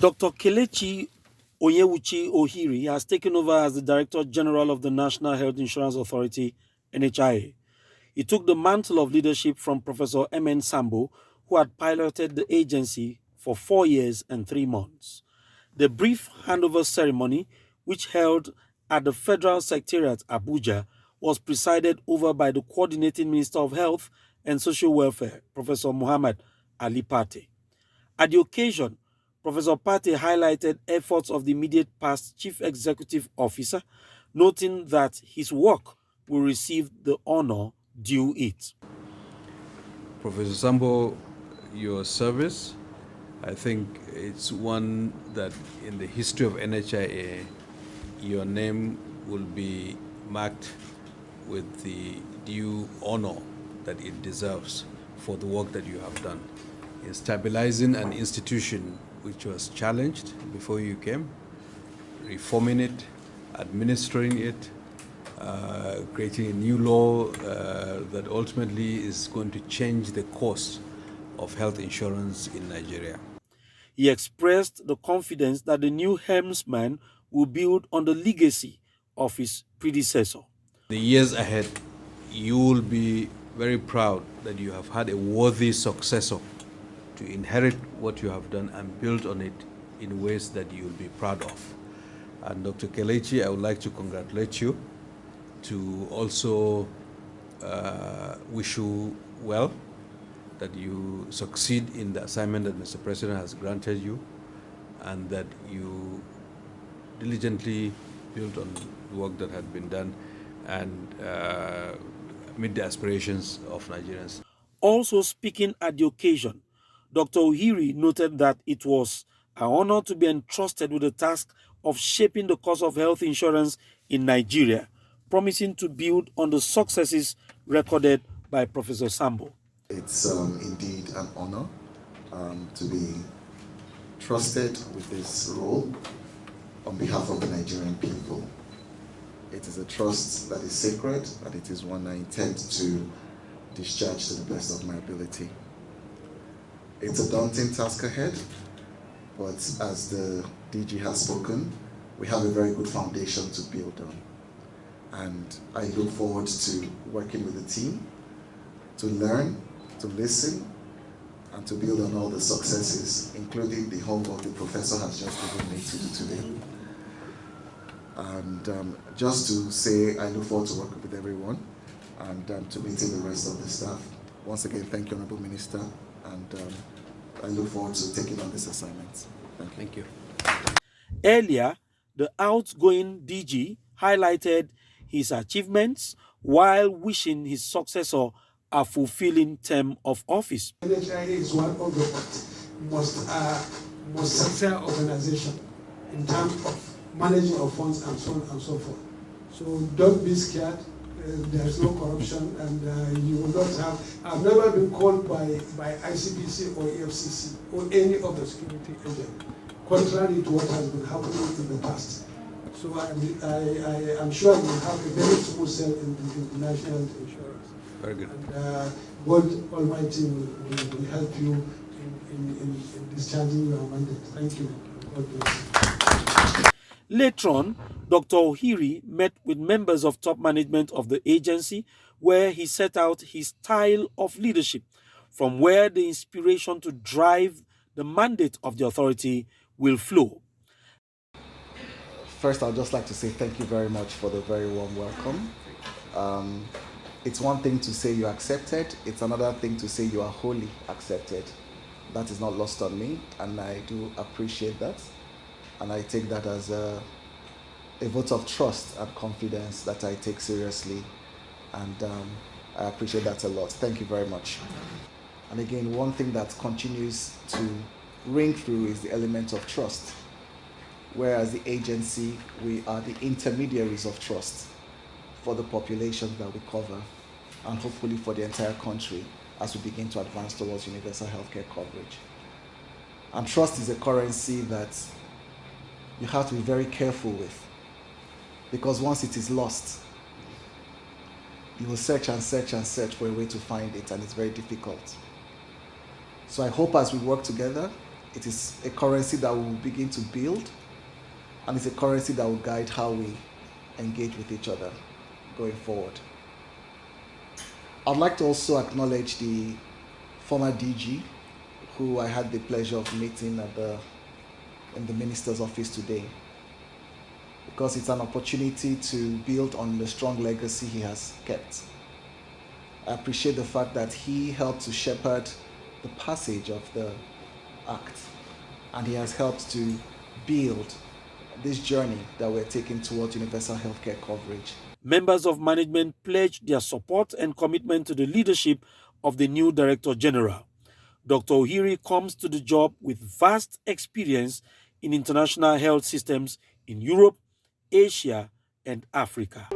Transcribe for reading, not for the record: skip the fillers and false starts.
Dr. Kelechi Onyewuchi Ohiri has taken over as the Director General of the National Health Insurance Authority, NHIA. He took the mantle of leadership from Professor M.N. Sambo, who had piloted the agency for 4 years and 3 months. The brief handover ceremony, which held at the Federal Secretariat, Abuja, was presided over by the Coordinating Minister of Health and Social Welfare, Professor Muhammad Ali Pate. At the occasion, Professor Pate highlighted efforts of the immediate past Chief Executive Officer, noting that his work will receive the honor due it. Professor Sambo, your service, I think it's one that in the history of NHIA, your name will be marked with the due honor that it deserves for the work that you have done in stabilizing an institution which was challenged before you came, reforming it, administering it, creating a new law that ultimately is going to change the course of health insurance in Nigeria. He expressed the confidence that the new helmsman will build on the legacy of his predecessor. The years ahead, you will be very proud that you have had a worthy successor to inherit what you have done and build on it in ways that you will be proud of. And Dr. Kelechi, I would like to congratulate you, to also wish you well, that you succeed in the assignment that Mr. President has granted you, and that you diligently build on the work that had been done and meet the aspirations of Nigerians. Also speaking at the occasion, Dr. Ohiri noted that it was an honor to be entrusted with the task of shaping the course of health insurance in Nigeria, promising to build on the successes recorded by Professor Sambo. It's indeed an honor to be trusted with this role on behalf of the Nigerian people. It is a trust that is sacred, and it is one I intend to discharge to the best of my ability. It's a daunting task ahead, but as the DG has spoken, we have a very good foundation to build on. And I look forward to working with the team to learn, to listen, and to build on all the successes, including the homework the professor has just given me to do today. And just to say, I look forward to working with everyone and to meeting the rest of the staff. Once again, thank you, Honorable Minister, and I look forward to taking on this assignment. Thank you. Earlier, the outgoing DG highlighted his achievements while wishing his successor a fulfilling term of office. NHIA is one of the most successful organization in terms of managing of funds and so on and so forth. So don't be scared. There is no corruption, and you will not have. I've never been called by ICPC or EFCC or any other security agent, contrary to what has been happening in the past. So I am sure you will have a very smooth sale in the national insurance. Very good. And God Almighty will help you in discharging your mandate. Thank you. God bless you. Later on, Dr. Ohiri met with members of top management of the agency, where he set out his style of leadership, from where the inspiration to drive the mandate of the authority will flow. First, I'd just like to say thank you very much for the very warm welcome. It's one thing to say you're accepted, it's another thing to say you are wholly accepted. That is not lost on me, and I do appreciate that. And I take that as a vote of trust and confidence that I take seriously. And I appreciate that a lot. Thank you very much. And again, one thing that continues to ring through is the element of trust. Whereas the agency, we are the intermediaries of trust for the population that we cover, and hopefully for the entire country as we begin to advance towards universal healthcare coverage. And trust is a currency that you have to be very careful with, because once it is lost, you will search and search and search for a way to find it, and it's very difficult. So I hope as we work together, It is a currency that we will begin to build, and it's a currency that will guide how we engage with each other going forward. I'd like to also acknowledge the former DG who I had the pleasure of meeting in the minister's office today, because it's an opportunity to build on the strong legacy he has kept. I appreciate the fact that he helped to shepherd the passage of the Act, and he has helped to build this journey that we're taking towards universal healthcare coverage. Members of management pledged their support and commitment to the leadership of the new Director General. Dr. Ohiri comes to the job with vast experience in international health systems in Europe, Asia, and Africa.